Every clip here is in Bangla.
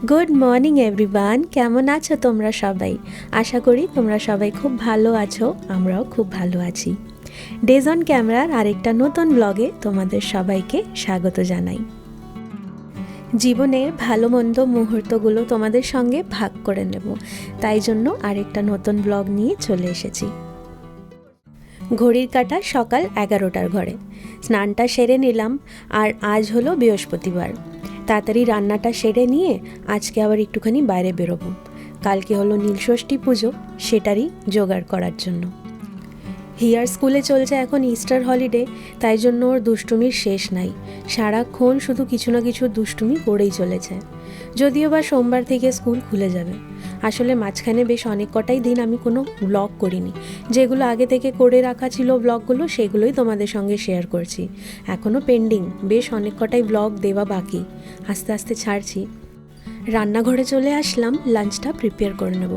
গুড মর্নিং এভরিওয়ান, কেমন আছো তোমরা সবাই? আশা করি তোমরা সবাই খুব ভালো আছো, আমরাও খুব ভালো আছি। ডেজ অন ক্যামেরার আরেকটা নতুন ব্লগে তোমাদের সবাইকে স্বাগত জানাই। জীবনের ভালো মন্দ মুহূর্তগুলো তোমাদের সঙ্গে ভাগ করে নেব, তাই জন্য আরেকটা নতুন ব্লগ নিয়ে চলে এসেছি। ঘড়ির কাঁটা সকাল 11টার ঘরে। স্নানটা সেরে নিলাম, আর আজ হলো বৃহস্পতিবার। তাড়াতাড়ি রান্নাটা সেরে নিয়ে আজকে আবার একটুখানি বাইরে বেরোবো। কালকে হলো নীলষষ্ঠী পুজো, সেটারই জোগাড় করার জন্য। হিয়ার স্কুলে চলছে এখন ইস্টার হলিডে, তাই জন্য ওর দুষ্টুমির শেষ নাই। সারাক্ষণ শুধু কিছু না কিছু দুষ্টুমি করেই চলেছে। যদিও বা সোমবার থেকে স্কুল খুলে যাবে। আসলে মাঝখানে বেশ অনেক কটাই দিন আমি কোনো ব্লগ করিনি। যেগুলো আগে থেকে করে রাখা ছিল ব্লগগুলো, সেগুলোই তোমাদের সঙ্গে শেয়ার করছি। এখনও পেন্ডিং বেশ অনেক কটাই ব্লগ দেওয়া বাকি, আস্তে আস্তে ছাড়ছি। রান্নাঘরে চলে আসলাম, লাঞ্চটা প্রিপেয়ার করে নেব।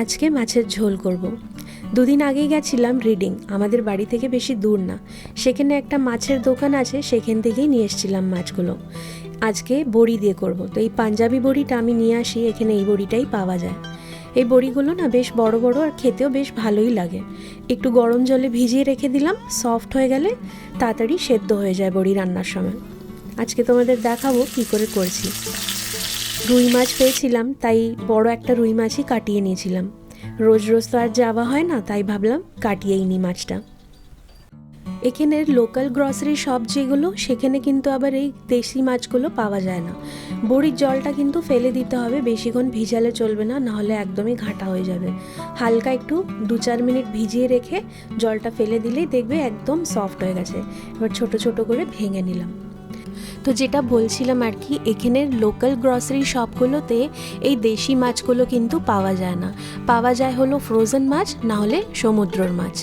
আজকে মাছের ঝোল করব। দুদিন আগেই গেছিলাম রিডিং, আমাদের বাড়ি থেকে বেশি দূর না। সেখানে একটা মাছের দোকান আছে, সেখান থেকেই নিয়ে এসেছিলাম মাছগুলো। আজকে বড়ি দিয়ে করব। তো এই পাঞ্জাবি বড়িটা আমি নিয়ে আসি, এখানে এই বড়িটাই পাওয়া যায়। এই বড়িগুলো না বেশ বড় বড়, আর খেতেও বেশ ভালোই লাগে। একটু গরম জলে ভিজিয়ে রেখে দিলাম, সফট হয়ে গেলে তাড়াতাড়ি সেদ্ধ হয়ে যায় বড়ি রান্নার সময়। আজকে তোমাদের দেখাবো কী করে করছি। রুই মাছ পেয়েছিলাম, তাই বড় একটা রুই মাছই কাটিয়ে নিয়েছিলাম। রোজ রোজ তো আর যাওয়া হয় না, তাই ভাবলাম কাটিয়েই নিই মাছটা। এখানের লোকাল গ্রসারি শপ যেগুলো, সেখানে কিন্তু আবার এই দেশি মাছগুলো পাওয়া যায় না। বড়ির জলটা কিন্তু ফেলে দিতে হবে, বেশিক্ষণ ভিজালে চলবে না, নাহলে একদমই ঘাঁটা হয়ে যাবে। হালকা একটু 2-4 মিনিট ভিজিয়ে রেখে জলটা ফেলে দিলেই দেখবে একদম সফট হয়ে গেছে। এবার ছোট ছোট করে ভেঙে নিলাম। তো যেটা বলছিলাম আর কি, এখানের লোকাল গ্রসারি শপগুলোতে এই দেশি মাছগুলো কিন্তু পাওয়া যায় না। পাওয়া যায় হলো ফ্রোজেন মাছ, না হলে সমুদ্রের মাছ।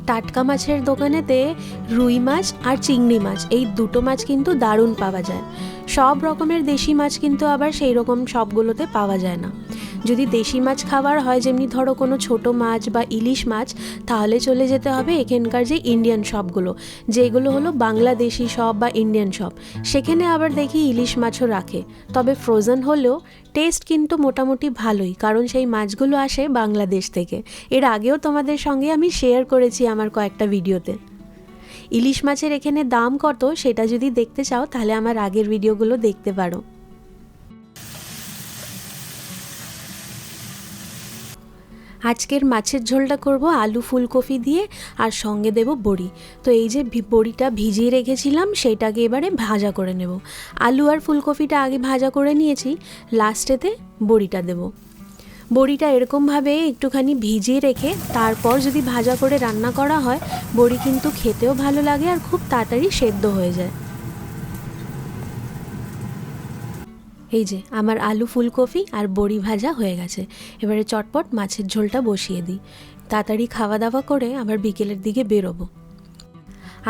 টাটকা মাছের দোকানেতে রুই মাছ আর চিংড়ি মাছ, এই দুটো মাছ কিন্তু দারুণ পাওয়া যায়। সব রকমের দেশি মাছ কিন্তু আবার সেই রকম সবগুলোতে পাওয়া যায় না। যদি দেশি মাছ খাবার হয়, যেমনি ধরো কোনো ছোট মাছ বা ইলিশ মাছ, তাহলে চলে যেতে হবে এখানকার যে ইন্ডিয়ান শপগুলো, যেগুলো হলো বাংলাদেশি শপ বা ইন্ডিয়ান শপ। সেখানে আবার দেখি ইলিশ মাছও রাখে, তবে ফ্রোজেন হলেও টেস্ট কিন্তু মোটামুটি ভালোই, কারণ সেই মাছগুলো আসে বাংলাদেশ থেকে। এর আগেও তোমাদের সঙ্গে আমি শেয়ার করেছি আমার কয়েকটা ভিডিওতে। ইলিশ মাছের এখানে দাম কত সেটা যদি দেখতে চাও, তাহলে আমার আগের ভিডিওগুলো দেখতে পারো। আজকের মাছের ঝোলটা করব আলু ফুলকপি দিয়ে, আর সঙ্গে দেব বড়ি। তো এই যে বড়িটা ভিজিয়ে রেখেছিলাম, সেইটাকে এবারে ভাজা করে নেব। আলু আর ফুলকপিটা আগে ভাজা করে নিয়েছি, লাস্টেতে বড়িটা দেব। বড়িটা এরকমভাবে একটুখানি ভিজিয়ে রেখে তারপর যদি ভাজা করে রান্না করা হয়, বড়ি কিন্তু খেতেও ভালো লাগে আর খুব তাড়াতাড়ি সেদ্ধ হয়ে যায়। এই যে আমার আলু ফুলকপি আর বড়ি ভাজা হয়ে গেছে। এবারে চটপট মাছের ঝোলটা বসিয়ে দিই, তাড়াতাড়ি খাওয়া দাওয়া করে আবার বিকেলের দিকে বেরোবো।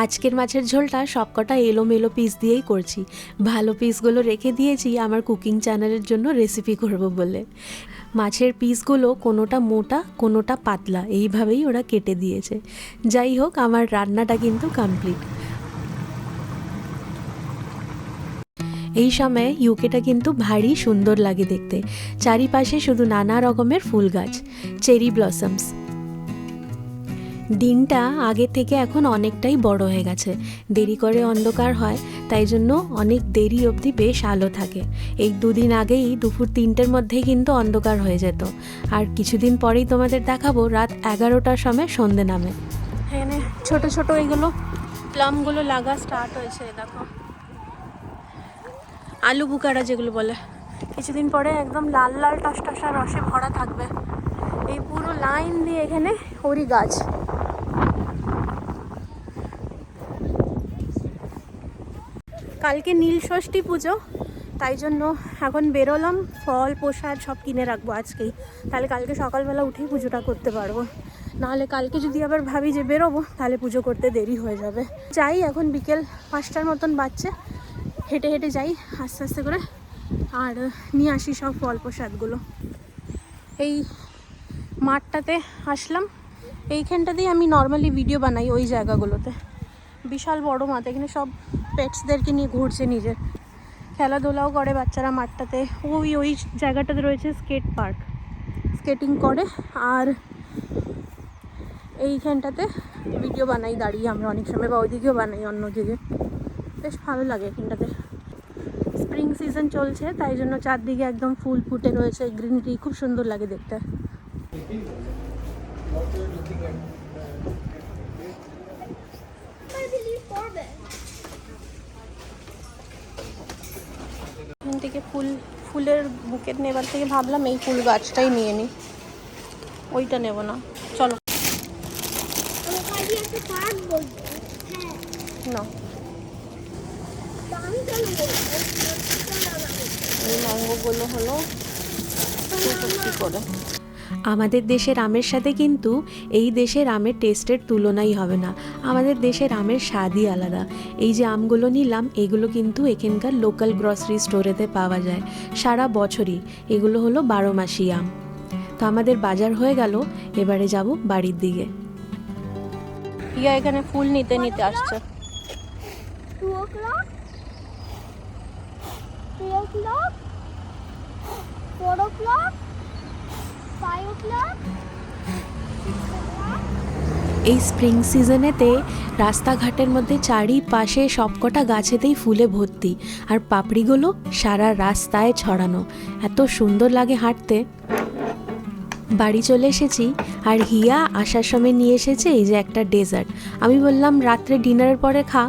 আজকের মাছের ঝোলটা সবকটা এলোমেলো পিস দিয়েই করছি। ভালো পিসগুলো রেখে দিয়েছি আমার কুকিং চ্যানেলের জন্য রেসিপি করব বলে। মাছের পিসগুলো কোনোটা মোটা কোনোটা পাতলা, এইভাবেই ওরা কেটে দিয়েছে। যাই হোক, আমার রান্নাটা কিন্তু কমপ্লিট। এই সময় ইউকেটা কিন্তু ভারী সুন্দর লাগে দেখতে। চারিপাশে শুধু নানা রকমের ফুল গাছ, চেরি ব্লসমস। দিনটা আগে থেকে এখন অনেকটাই বড় হয়ে গেছে। দেরি করে অন্ধকার হয়, তাই জন্য অনেক দেরি অবধি বেশ আলো থাকে। এই 2 দিন আগেই দুপুর 3টের মধ্যেই কিন্তু অন্ধকার হয়ে যেত, আর কিছুদিন পরেই তোমাদের দেখাবো রাত 11টার সময় সন্ধে নামে। এখানে ছোট ছোট এইগুলো প্লামগুলো লাগা স্টার্ট হয়েছে, দেখো আলু বুকারা যেগুলো বলে। কিছুদিন পরে একদম লাল লাল টসটসা রসে ভরা থাকবে। এই পুরো লাইন দিয়ে এখানে ওরই গাছ। কালকে নীলষষ্ঠী পুজো, তাই জন্য এখন বেরোলাম। ফল প্রসাদ সব কিনে রাখবো আজকেই, তাহলে কালকে সকালবেলা উঠেই পুজোটা করতে পারবো। নাহলে কালকে যদি আবার ভাবি যে বেরোবো তাহলে পুজো করতে দেরি হয়ে যাবে। যাই, এখন বিকেল 5টার মতন বাজছে, হেঁটে হেঁটে যাই আস্তে আস্তে করে, আর নিয়ে আসি সব ফল প্রসাদগুলো। এই মাঠটাতে আসলাম, এইখানটাতেই আমি নর্মালি ভিডিও বানাই। ওই জায়গাগুলোতে বিশাল বড় মাঠ, এখানে সব পেটসদেরকে নিয়ে ঘুরছে, নিজের খেলাধুলাও করে বাচ্চারা মাঠটাতে। ওই জায়গাটাতে রয়েছে স্কেট পার্ক, স্কেটিং করে। আর এইখানটাতে ভিডিও বানাই দাঁড়িয়ে আমরা অনেক সময়, বা ওইদিকেও বানাই অন্যদিকে। বেশ ভালো লাগে এখানটাতে। স্প্রিং সিজন চলছে, তাই জন্য চারদিকে একদম ফুল ফুটে রয়েছে, গ্রিনারি, খুব সুন্দর লাগে দেখতে। এখান থেকে ফুলের বুকেট নেবার থেকে ভাবলাম এই ফুল গাছটাই নিয়ে নিই, ওইটা নেব না। চলো না, এই ম্যাঙ্গোগুলো হলো 250 করে। আমাদের দেশের আমের সাথে কিন্তু এই দেশের আমের টেস্টের তুলনাই হবে না। আমাদের দেশের আমের স্বাদই আলাদা। এই যে আমগুলো নিলাম, এগুলো কিন্তু এখানকার লোকাল গ্রসারি স্টোরেতে পাওয়া যায় সারা বছরই। এগুলো হলো 12 মাসি আম। তো আমাদের বাজার হয়ে গেল, এবারে যাব বাড়ির দিকে। ইয়া এখানে ফুল নিতে নিতে আসছে। 2 o'clock, 3 o'clock, 4 o'clock, 5 o'clock, 6 o'clock। এই স্প্রিং সিজনেতে রাস্তাঘাটের মধ্যে চারিপাশে সবকটা গাছেতেই ফুলে ভর্তি, আর পাপড়িগুলো সারা রাস্তায় ছড়ানো। এত সুন্দর লাগে হাঁটতে। বাড়ি চলে এসেছি, আর হিয়া আসার সময় নিয়ে এসেছে এই যে একটা ডেজার্ট। আমি বললাম রাত্রে ডিনারের পরে খা,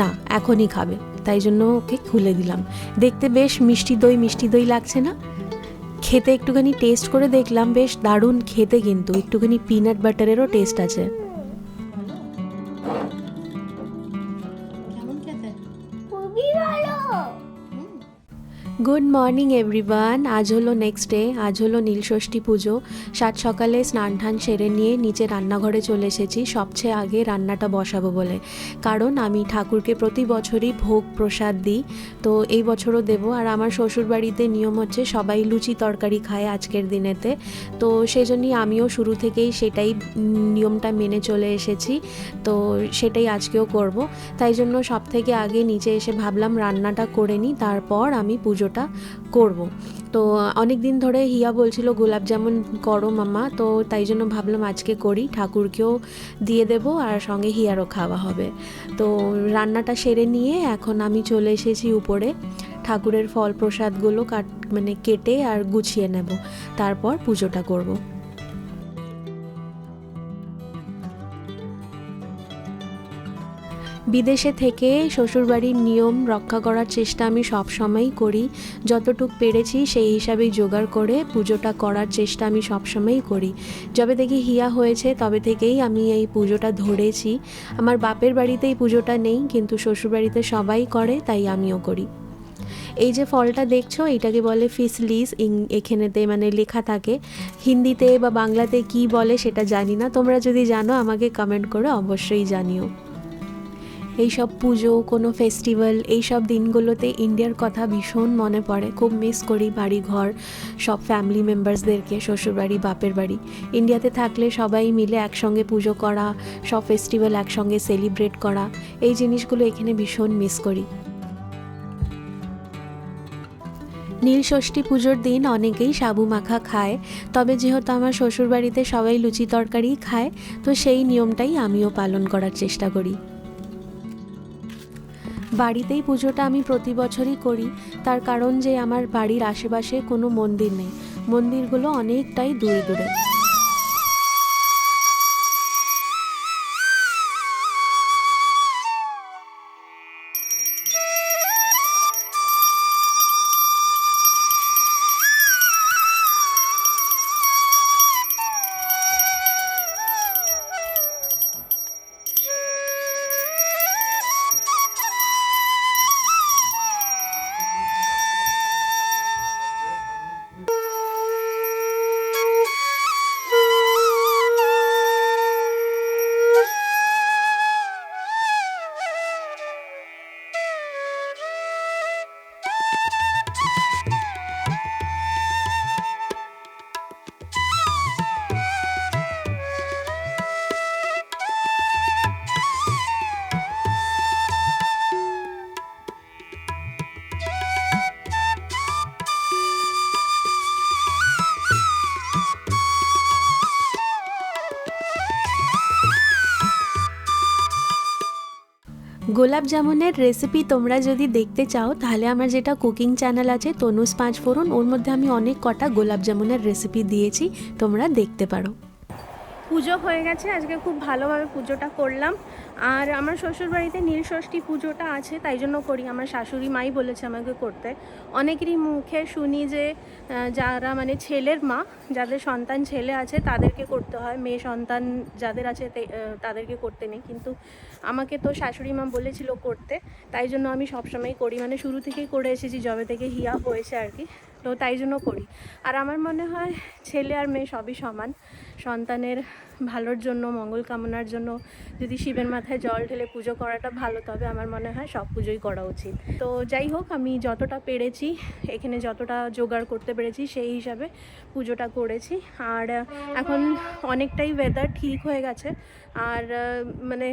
না এখনই খাবে, তাই জন্য ওকে খুলে দিলাম। দেখতে বেশ মিষ্টি দই লাগছে না? খেতে একটুখানি টেস্ট করে দেখলাম, বেশ দারুণ খেতে, কিন্তু একটুখানি পিনাট বাটারেরও টেস্ট আছে। খুবই ভালো। Good morning everyone. আজ হলো নেক্সট ডে, আজ হলো নীলষষ্ঠী পুজো। সাত সকালে স্নান টান সেরে নিয়ে নিচে রান্নাঘরে চলে এসেছি, সবচেয়ে আগে রান্নাটা বসাবো বলে। কারণ আমি ঠাকুরকে প্রতি বছরই ভোগ প্রসাদ দিই, তো এই বছরও দেবো। আর আমার শ্বশুরবাড়িতে নিয়ম হচ্ছে সবাই লুচি তরকারি খায় আজকের দিনেতে, তো সেই জন্যই আমিও শুরু থেকেই সেটাই নিয়মটা মেনে চলে এসেছি। তো সেটাই আজকেও করব। তাই জন্য সব থেকে আগে নিচে এসে ভাবলাম রান্নাটা করে নিই, তারপর আমি পুজোটা করব। তো অনেক দিন ধরে হিয়া বলছিল গোলাপ জামুন করো মামা, তো তাই জন্য ভাবলাম আজকে করি, ঠাকুরকেও দিয়ে দেব আর সঙ্গে হিয়ারও খাওয়া হবে। তো রান্নাটা সেরে নিয়ে এখন আমি চলে এসেছি উপরে, ঠাকুরের ফল প্রসাদগুলো কেটে আর গুছিয়ে নেব, তারপর পুজোটা করব। বিদেশে থেকে শ্বশুরবাড়ির নিয়ম রক্ষা করার চেষ্টা আমি সব সময়ই করি, যতটুকু পেরেছি সেই হিসাবেই জোগাড় করে পুজোটা করার চেষ্টা আমি সব সময়ই করি। যবে দেখি হিয়া হয়েছে তবে থেকেই আমি এই পুজোটা ধরেছি। আমার বাপের বাড়িতে এই পুজোটা নেই, কিন্তু শ্বশুরবাড়িতে সবাই করে, তাই আমিও করি। এই যে ফলটা দেখছো, এটাকে বলে ফিসলিস, এখানেতে লেখা থাকে। হিন্দিতে বা বাংলাতে কি বলে সেটা জানি না, তোমরা যদি জানো আমাকে কমেন্ট করে অবশ্যই জানিও। এইসব পুজো, কোনো ফেস্টিভ্যাল, এইসব দিনগুলোতে ইন্ডিয়ার কথা ভীষণ মনে পড়ে। খুব মিস করি বাড়ি ঘর, সব ফ্যামিলি মেম্বার্সদেরকে, শ্বশুরবাড়ি বাপের বাড়ি। ইন্ডিয়াতে থাকলে সবাই মিলে একসঙ্গে পুজো করা, সব ফেস্টিভ্যাল একসঙ্গে সেলিব্রেট করা, এই জিনিসগুলো এখানে ভীষণ মিস করি। নীলষষ্ঠী পুজোর দিন অনেকেই সাবু মাখা খায়, তবে যেহেতু আমার শ্বশুরবাড়িতে সবাই লুচি তরকারিই খায়, তো সেই নিয়মটাই আমিও পালন করার চেষ্টা করি। বাড়িতেই পুজোটা আমি প্রতি বছরই করি, তার কারণ যে আমার বাড়ির আশেপাশে কোনো মন্দির নেই, মন্দিরগুলো অনেকটাই দূরে দূরে। গোলাপ জামুনের রেসিপি তোমরা যদি দেখতে চাও তাহলে আমার যেটা কুকিং চ্যানেল আছে তনুজ 5 ফোড়ন, ওর মধ্যে আমি অনেক কটা গোলাপ জামুনের রেসিপি দিয়েছি, তোমরা দেখতে পারো। পুজো হয়ে গেছে, আজকে খুব ভালোভাবে পুজোটা করলাম। আর আমার শ্বশুরবাড়িতে নীলষষ্ঠী পুজোটা আছে, তাই জন্য করি। আমার শাশুড়ি মাই বলেছে আমাকে করতে। অনেকেরই মুখে শুনি যে যারা মানে ছেলের মা, যাদের সন্তান ছেলে আছে তাদেরকে করতে হয়, মেয়ে সন্তান যাদের আছে তাদেরকে করতে নেই। কিন্তু আমাকে তো শাশুড়ি মা বলেছিল করতে, তাই জন্য আমি সবসময় করি, মানে শুরু থেকেই করে এসেছি, যবে থেকে হিয়া হয়েছে আর কি। তো তাই জন্য করি। আর আমার মনে হয় ছেলে আর মেয়ে সবই সমান। সন্তানের ভালোর জন্য, মঙ্গল কামনার জন্য যদি শিবের মাথায় জল ঢেলে পুজো করাটা ভালো, তবে আমার মনে হয় সব পুজোই করা উচিত। তো যাই হোক, আমি যতটা পেরেছি এখানে, যতটা জোগাড় করতে পেরেছি সেই হিসাবে পুজোটা করেছি। আর এখন অনেকটাই ওয়েদার ঠিক হয়ে গেছে। আর মানে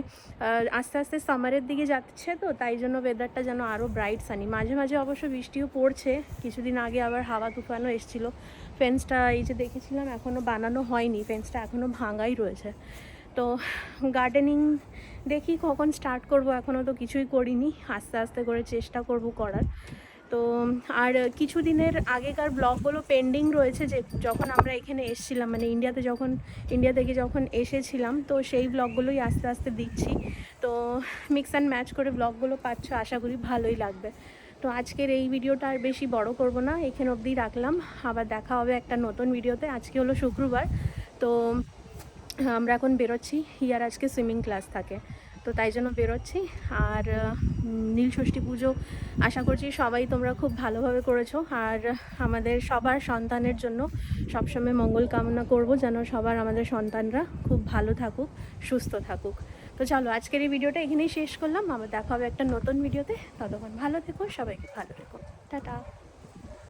আস্তে আস্তে সামারের দিকে যাচ্ছে, তো তাই জন্য ওয়েদারটা যেন আরও ব্রাইট সানি। মাঝে মাঝে অবশ্য বৃষ্টিও পড়ছে, কিছুদিন আগে আবার হাওয়া তুফানও এসেছিলো। ফেন্সটা এই যে দেখেছিলাম এখনও বানানো হয়নি, ফেন্সটা এখনও ভাঙাই রয়েছে। তো গার্ডেনিং দেখি কখন স্টার্ট করব, এখনও তো কিছুই করিনি, আস্তে আস্তে করে চেষ্টা করব করার। তো আর কিছু দিনের আগেকার ব্লগগুলো পেন্ডিং রয়েছে, যে যখন আমরা এখানে এসেছিলাম, মানে ইন্ডিয়া থেকে যখন এসেছিলাম, তো সেই ব্লগগুলোই আস্তে আস্তে দিচ্ছি। তো মিক্স অ্যান্ড ম্যাচ করে ব্লগগুলো পাচ্ছ, আশা করি ভালোই লাগবে। তো আজকের এই ভিডিওটা আর বেশি বড় করব না, এখানে অবধি রাখলাম। আবার দেখা হবে একটা নতুন ভিডিওতে। আজকে হলো শুক্রবার, তো আমরা এখন বেরোচ্ছি। হিয়ার আজকে সুইমিং ক্লাস থাকে, তো তাই জন্য বেরোচ্ছি। আর নীলষষ্ঠী পুজো আশা করছি সবাই তোমরা খুব ভালোভাবে করেছো। আর আমাদের সবার সন্তানের জন্য সবসময় মঙ্গল কামনা করব, যেন সবার আমাদের সন্তানরা খুব ভালো থাকুক, সুস্থ থাকুক। তো চলো, আজকের এই ভিডিওটা এখানেই শেষ করলাম। আবার দেখা হবে একটা নতুন ভিডিওতে। ততক্ষণ ভালো থেকো, সবাইকে ভালো থেকো, টাটা।